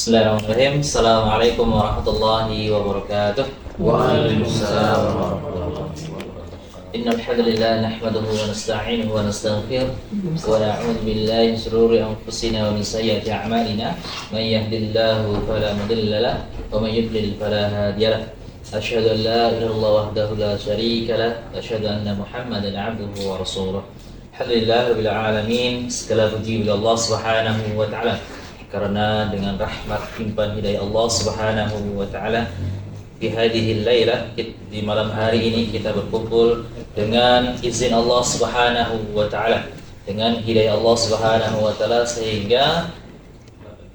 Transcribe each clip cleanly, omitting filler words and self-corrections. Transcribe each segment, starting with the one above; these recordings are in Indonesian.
Bismillahirrahmanirrahim. Assalamualaikum warahmatullahi wabarakatuh. Waalaikumsalam warahmatullahi wabarakatuh. Innal hamdalillah nahmaduhu wa nasta'inuhu wa nastaghfiruh wa na'udzu billahi min shururi anfusina wa min sayyiati a'malina. May yahdihillahu fala mudilla lahu wa may yudlil fala hadiya lahu. Asyhadu an la ilaha illallah wahdahu la syarika lahu wa asyhadu anna Muhammadan 'abduhu wa rasuluh. Alhamdulillahirabbil alamin. Segala puji bagi Allah Subhanahu wa taala. Karena dengan rahmat limpahan hidayah Allah Subhanahu wa taala di hadhil lailah, di malam hari ini kita berkumpul dengan izin Allah Subhanahu wa taala, dengan hidayah Allah Subhanahu wa taala, sehingga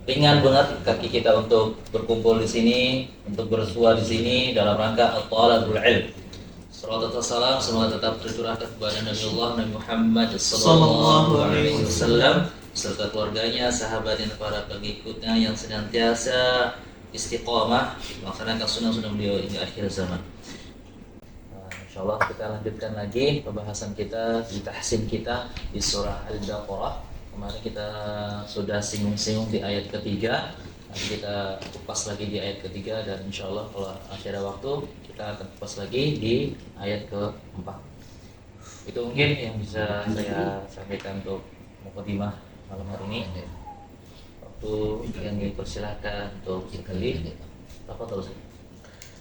ringan banget kaki kita untuk berkumpul di sini, untuk bersua di sini dalam rangka at-talabul ilm. Salawat dan salam semoga tetap tercurahkan kepada Nabi Allah Nabi Muhammad sallallahu alaihi wasallam serta keluarganya, sahabat dan para pengikutnya yang senantiasa istiqomah melaksanakan sunnah-sunnah beliau hingga akhir zaman. Insyaallah kita lanjutkan lagi pembahasan kita di tahsin kita di surah Al-Baqarah. Kemarin kita sudah singgung-singgung di ayat ketiga. Nanti kita kupas lagi di ayat ketiga, dan insyaallah kalau masih ada waktu kita akan kupas lagi di ayat keempat. Itu mungkin yang bisa saya sampaikan untuk mukadimah malam hari ini. Waktu yang dipersilahkan untuk dikali apa terus.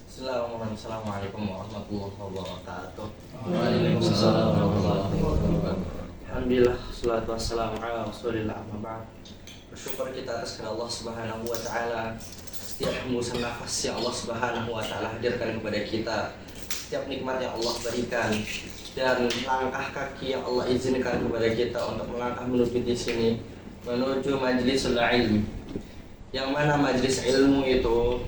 Assalamualaikum warahmatullahi wabarakatuh. Waalaikumsalam warahmatullahi wabarakatuh. Alhamdulillah, salatu wassalamu ala Rasulillah, amma ba'd. Bersyukur kita atas kepada Allah Subhanahu wa taala. Setiap hembusan nafas yang Allah Subhanahu wa taala hadirkan kepada kita, setiap nikmat yang Allah berikan, dan langkah kaki yang Allah izinkan kepada kita untuk melangkah menuju di sini, menuju majlisul ilmi, yang mana majlis ilmu itu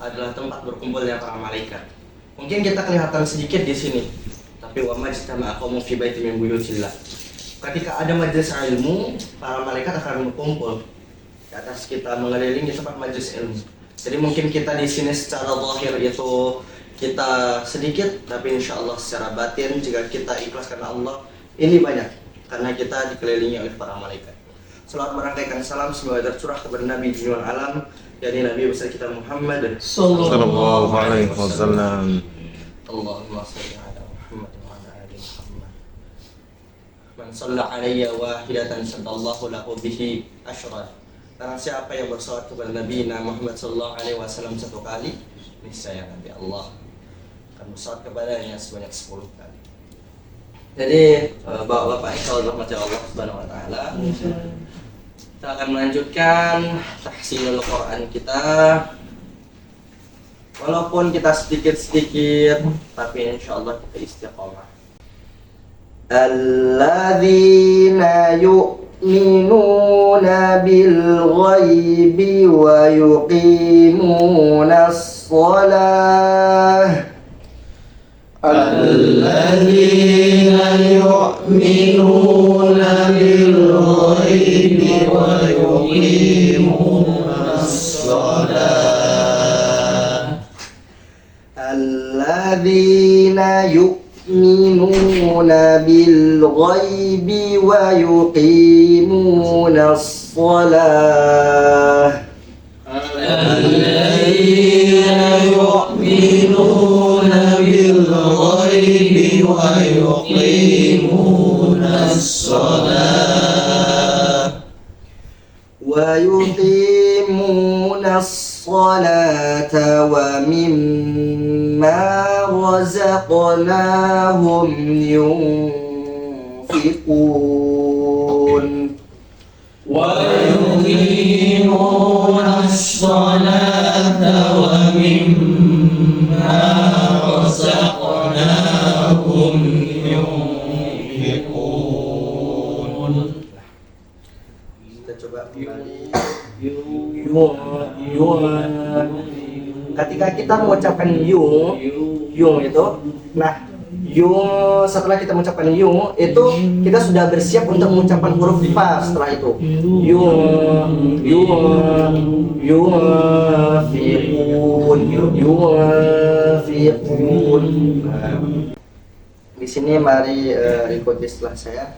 adalah tempat berkumpulnya para malaikat. Mungkin kita kelihatan sedikit di sini, tapi wa majtama'a qaumun fi baitin min buyutillah. Ketika ada majlis ilmu, para malaikat akan berkumpul di atas kita, mengelilingi tempat majlis ilmu. Jadi mungkin kita di sini secara zahir itu kita sedikit, tapi insya Allah secara batin jika kita ikhlas karena Allah, ini banyak, karena kita dikelilingi oleh para malaikat. Salawat merangkaikan salam semoga tercurah kepada Nabi Junjungan Alam, yakni Nabi besar kita Muhammad sallallahu alaihi wasallam. Allahumma shalli ala Muhammad wa ala ali Muhammad. Man shalla alayya wahidatan sallallahu lahu bihi asyra. Karena siapa yang bersalawat kepada Nabi Muhammad sallallahu alaihi wasallam satu kali, niscaya nanti Allah akan bersalawat kepadanya sebanyak 10 kali. Jadi bapak-bapak yang kalau rahmat Allah Subhanahu wa taala, kita akan melanjutkan tahsinul Quran kita. Walaupun kita sedikit-sedikit, tapi insyaallah kita istiqomah. Alladzina yu'minuna bil ghaibi wa yuqimunas shalah. Alladzina yu'minuna bil ghaibi wa yuqimunas shalah. Alladzina yu'minuna bil ghaibi wa yuqimunas shalah. Alladzina yu'minuna bil ghaibi wa yuqimunas shalah. Wa yuqimunas salata wa mimma razaqnahum yunfiqun. Wa yuqimunas salata wa mimma razaqnahum yunfiqun. Kita coba kembali. Ketika kita mengucapkan yung itu, nah yung setelah kita mengucapkan yung itu kita sudah bersiap untuk mengucapkan huruf fa setelah itu. Yung fiqun. Di sini mari ikuti setelah saya.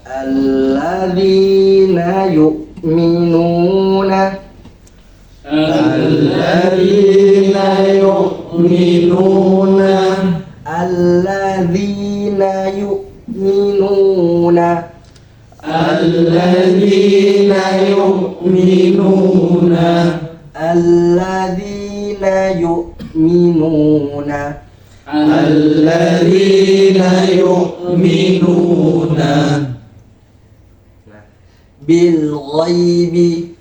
Alladzina yu'minuna Alladzina yu'minuna Alladzina yu'minuna Alladzina yu'minuna Alladzina yu'minuna Alladzina yu'minuna bil ghaibi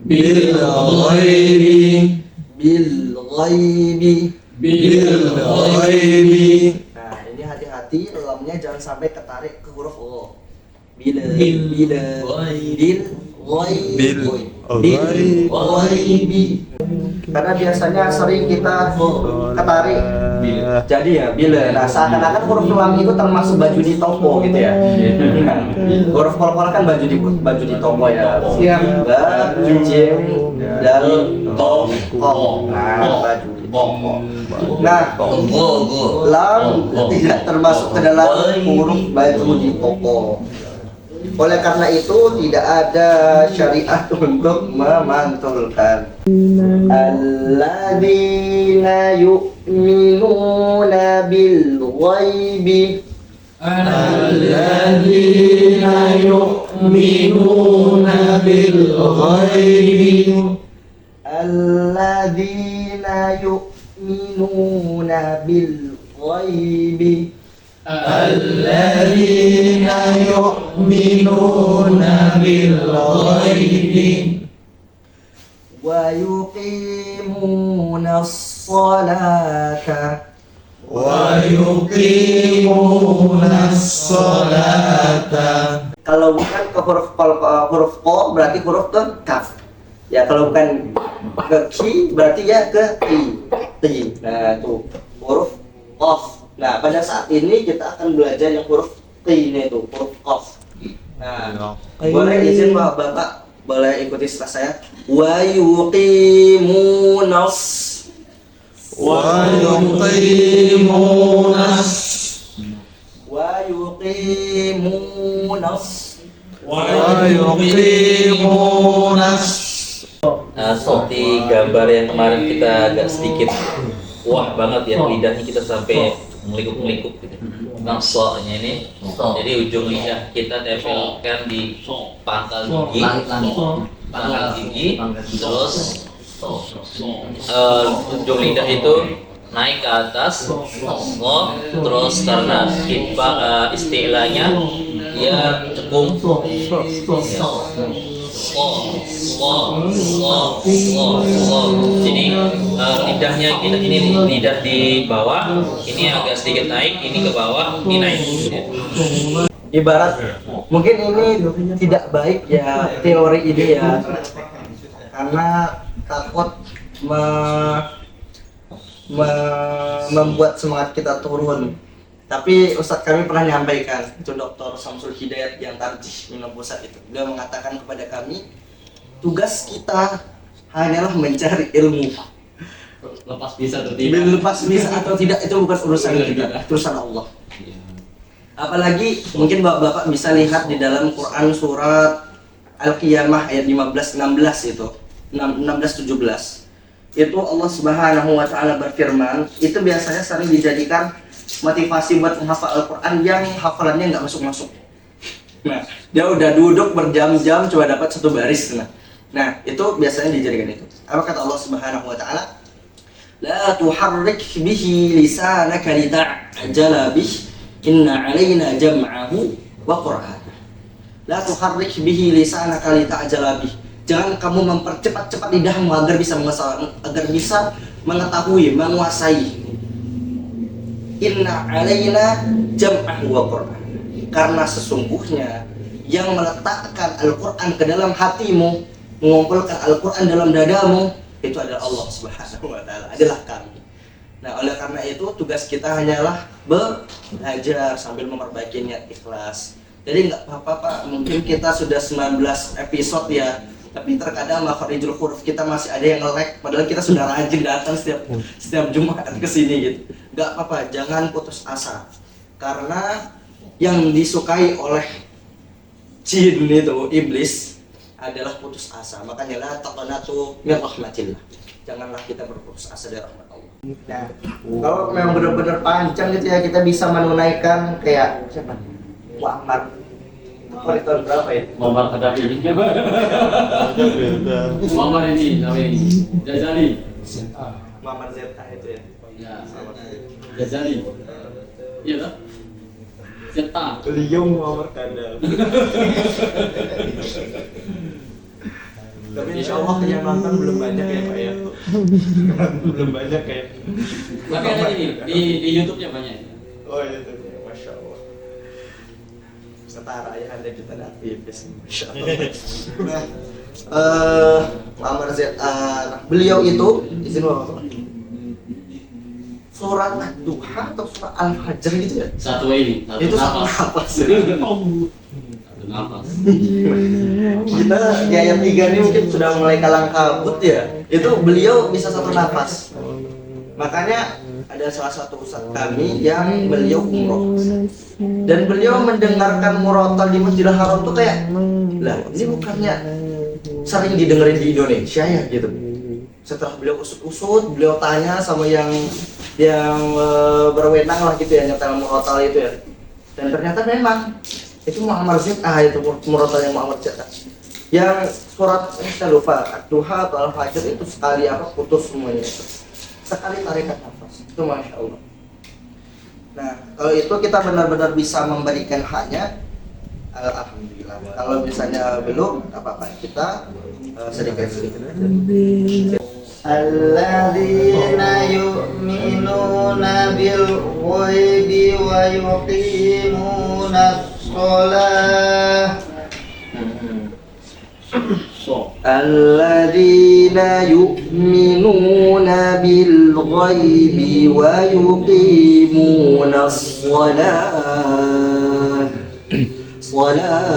bil ghaibi bil ghaibi. bil ghaibi. Nah, ini hati-hati lamnya jangan sampai ketarik ke huruf O. Bil ghaibi. Karena biasanya sering kita ketarik. Jadi ya bila. Nah, seakan-akan huruf lam itu termasuk baju di toko gitu ya. Huruf kol-kol kan baju di toko ya. Siap. Ba, jim, dal, to, ko. Nah, baju di toko. Nah, lam tidak termasuk ke dalam huruf baju di toko. Oleh karena itu tidak ada syariat untuk memantulkan. Alladzina yu'minuna bil ghaibi. Alladzina yu'minuna bil ghaibi. Alladzina yu'minuna bil ghaibi. Alladzina yu'minuna bil ghaibi Wa yuqimuna as-salata. wa yuqimuna as-salata. Kalau bukan ke huruf ko berarti huruf ke kaf. Ya kalau bukan ke ki berarti ya ke ti. Nah itu huruf qaf. Nah pada saat ini kita akan belajar yang huruf ki itu huruf qaf. Nah boleh izin Bapak boleh ikuti setelah saya. Wa yuqimunas Wa yuqimunas wa yuqimunas. wa yuqimunas. Seperti gambar yang kemarin kita agak sedikit wah banget ya, lidahnya kita sampai melikuk-melikuk gitu. Nafsonya ini, jadi ujung lidah kita tempelkan di pangkal gigi, terus ujung lidah itu naik ke atas, terus karena istilahnya dia cekung, jadi lidahnya kita ini lidah di bawah, ini agak sedikit naik, ini ke bawah, ini naik. Ibarat mungkin ini tidak baik ya teori ini ya, karena takut membuat semangat kita turun. Tapi Ustadz kami pernah menyampaikan, itu Dr. Samsul Hidayat yang tarjih minum pusat itu, beliau mengatakan kepada kami, tugas kita hanyalah mencari ilmu. Lepas bisa atau tidak? Lepas bisa atau tidak itu bukan urusan kita, urusan Allah. Apalagi mungkin bapak-bapak bisa lihat di dalam Quran surat Al-Qiyamah ayat 15-16 itu, 16-17. Itu Allah Subhanahu wa taala berfirman, itu biasanya sering dijadikan motivasi buat menghafal Al-Quran yang hafalannya nggak masuk-masuk. Nah, dia udah duduk berjam-jam coba dapat satu baris. Nah, itu biasanya dijadikan itu. Apa kata Allah Subhanahu wa taala? La tuharrik bihi lisanaka lita'jala bih, inna 'alaina jam'ahu wa qur'ana. La tuharrik bihi lisanaka lita'jala bih. Jangan kamu mempercepat-cepat lidahmu agar bisa mengetahui, menguasai. Inna 'alaina jam'ahu wa qur'ana. Karena sesungguhnya yang meletakkan Al-Quran ke dalam hatimu, mengumpulkan Al-Quran dalam dadamu, itu adalah Allah Subhanahu wa taala, adalah kami. Nah, oleh karena itu tugas kita hanyalah belajar sambil memperbaiki niat ikhlas. Jadi nggak apa-apa Pak, mungkin kita sudah 19 episode ya, tapi terkadang makharijul huruf kita masih ada yang nge-lag, padahal kita sudah rajin datang setiap Jumat ke sini gitu. Nggak apa-apa, jangan putus asa. Karena yang disukai oleh jin itu, iblis, adalah putus asa. Makanya la taqnatu min rahmatillah. Janganlah kita berputus asa dari rahmat Allah. Nah, kalau memang benar-benar panjang gitu ya, kita bisa menunaikan kayak siapa? Muammar. Itu tahun berapa ya? Muammar Gaddafi. Muammar ini namanya Ghazali. Muammar Zeta itu ya. Ya, Ghazali. Iya tak? Zeta. Beliau Muammar Gaddafi. Tapi insya Allah yang nonton belum banyak ya Pak ya. Belum banyak kayak. Tapi ada ini di YouTube-nya banyak. Oh itu ya, masya Allah. Setara ya Anda kita aktivis, masya Allah. Nah, Muammar Zeta, beliau itu izin Bapak. Surat Ad-Duha atau surat Al-Fajr gitu ya? Satu ini, Itu satu nafas. Satu nafas. Kita di ayat 3 ini mungkin sudah mulai kalang kabut ya. Itu beliau bisa satu nafas. Makanya ada salah satu ustaz kami yang beliau umroh dan beliau mendengarkan murotal di Masjidil Haram tuh kayak, lah ini bukannya sering didengerin di Indonesia ya gitu. Setelah beliau usut-usut, beliau tanya sama yang berwenang lah gitu ya, nyetel murotal itu ya. Dan ternyata memang itu Muammar Zeta, itu murotalnya Muammar Zeta. Yang surat saya lupa, Ad-Duha atau Al-Fajr itu sekali putus semuanya itu. Sekali tarikan nafas. Itu masya Allah. Nah, kalau itu kita benar-benar bisa memberikan haknya, alhamdulillah. Kalau misalnya belum, tak apa-apa, kita sedikit-sedikit aja. Alladzina yu'minuna bil ghaibi wa yuqimuna shalah. Alladzina yu'minuna bil ghaibi wa yuqimuna shalah. Shalah.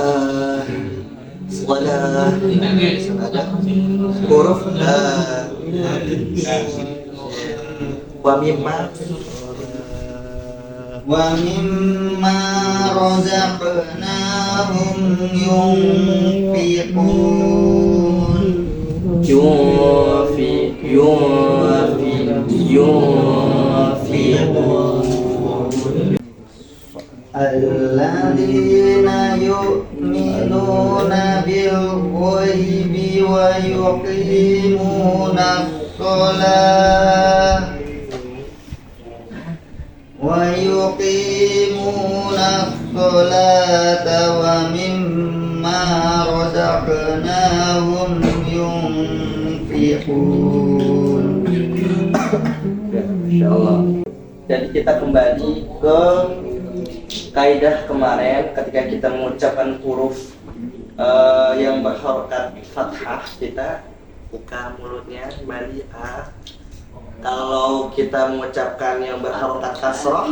Huruf wa mimma razaqnahum yunfiqun. Alladzina yu'minuna bil ghaibi wa yuqimuna shalah wa mimma razaqnahum yunfiqun. Insyaallah. Jadi kita kembali ke kaidah kemarin ketika kita mengucapkan huruf yang berharokat fathah, kita buka mulutnya kembali a. Kalau kita mengucapkan yang berharokat kasrah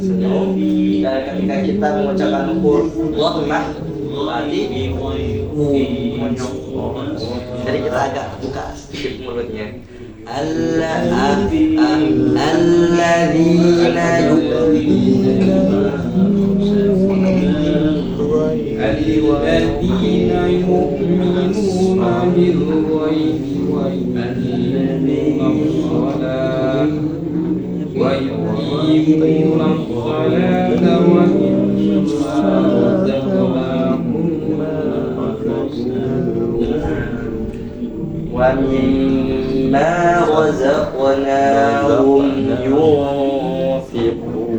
senyum. Dan ketika kita mengucapkan huruf dhammah berarti jadi kita agak buka sedikit mulutnya. Alladzina yu'minuna bil ghaibi wa yuqimuna sholata wa mimma razaqnahum yunfiqun.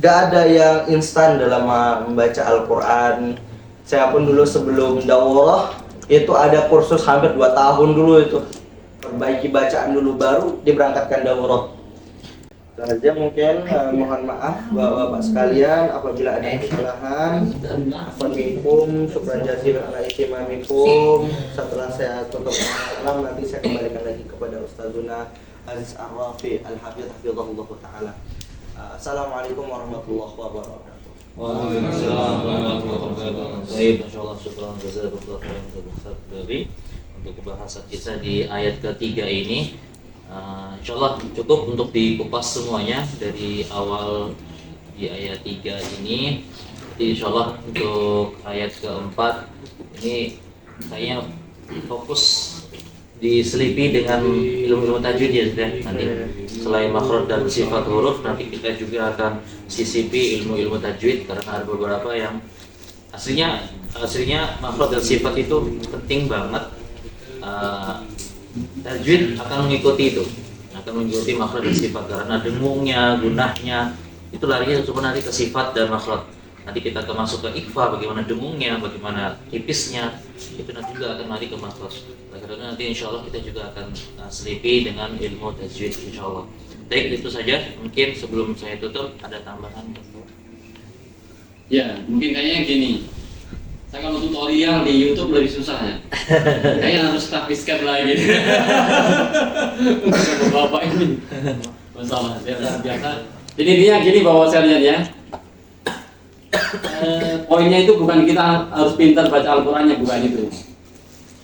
Gak ada yang instan dalam membaca Al-Quran. Saya pun dulu sebelum daurah itu ada kursus hampir 2 tahun dulu itu. Perbaiki bacaan dulu baru diberangkatkan daurah. Itu aja mungkin, mohon maaf Bapak-bapak sekalian apabila ada kesalahan. Assalamualaikum, syukran jazilan ala ihtimamikum. Setelah saya tutup salam, nanti saya kembalikan lagi kepada Ustazuna Aziz Ar-Rafi Al-Hafidh hafizahullah ta'ala. Assalamualaikum warahmatullahi wabarakatuh. Waalaikumsalam warahmatullahi wabarakatuh. Baik, masyaallah, syukran jazakallahu khairan Ustaz Bari untuk pembahasan kita di ayat ketiga ini. Insyaallah cukup untuk dikupas semuanya dari awal di ayat 3 ini. Jadi insyaallah untuk ayat keempat ini kayaknya fokus diselipi dengan ilmu-ilmu tajwid ya sudah. Nanti selain makhraj dan sifat huruf, nanti kita juga akan sisipi ilmu-ilmu tajwid karena ada beberapa yang aslinya makhraj dan sifat itu penting banget. Tajwid akan mengikuti itu, akan mengikuti makhraj dan sifat karena dengungnya, gunahnya itu larinya cuma nanti ke sifat dan makhraj. Nanti kita akan masuk ke ikhfa, bagaimana dengungnya, bagaimana tipisnya, itu nanti juga akan lari ke makhraj. Karena nanti insya Allah kita juga akan selipi dengan ilmu tajwid insya Allah. Baik, itu saja. Mungkin sebelum saya tutup ada tambahan. Ya, mungkin kayaknya gini. Saya kalau tutorial di YouTube lebih susah ya. Kayaknya harus grafiskan lagi. Untuk bapak ini. Masalah biasa. Jadi dia gini bahwa saya lihat ya. Poinnya itu bukan kita harus pintar baca Al-Qur'annya, bukan itu.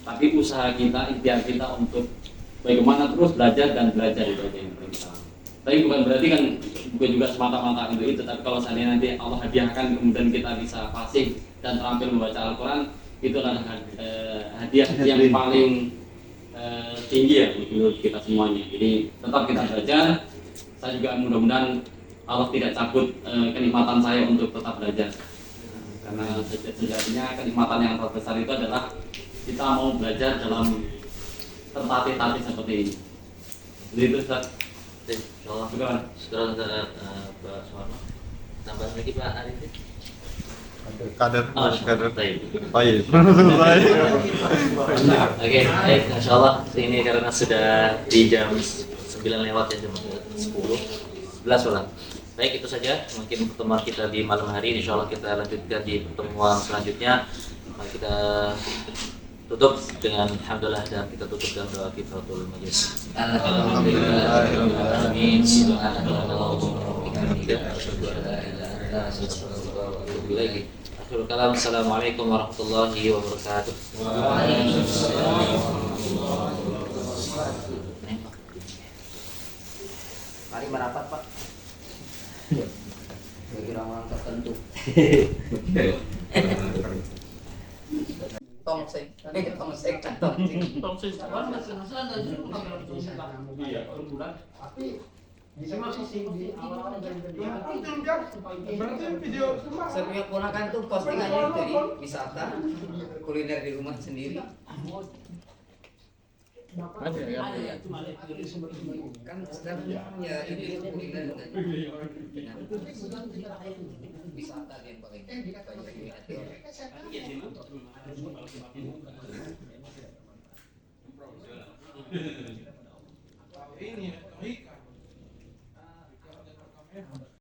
Tapi usaha kita, ikhtiar kita untuk bagaimana terus belajar dan belajar itu aja yang paling utama. Tapi bukan berarti kan bukan juga semata-mata untuk itu. Tapi kalau seandainya nanti Allah hadiahkan kemudian kita bisa fasih dan terampil membaca Al-Quran, itu adalah hadiah yang paling tinggi ya menurut kita semuanya. Jadi tetap kita belajar. Saya juga mudah-mudahan Allah tidak cabut kenikmatan saya untuk tetap belajar. Karena sejatinya kenikmatan yang terbesar itu adalah kita mau belajar dalam tertatih-tatih seperti ini. Jadi itu Ustaz. Insyaallah. Sekarang Pak Suwarno. Tambah lagi Pak Arifin. Kader. Baik. Baik. Oke, baik. Insyaallah ini karena sudah di jam 9 lewat ya, jam 10. 11 malam. Baik, itu saja mungkin pertemuan kita di malam hari. Insyaallah kita lanjutkan di pertemuan selanjutnya. Mari kita tutup dengan alhamdulillah dan kita tutup dengan doa kifaratul majlis. Alhamdulillahirobbilalamin. Akhirul kalam. Assalamualaikum warahmatullahi wabarakatuh. Mari merapat Pak. Bagi orang tertentu. Tongseng. Saya ponakan tuh postingannya dari wisata kuliner di rumah sendiri. Kan sedang ya ini kuliner dengan wisata yang paling banyak.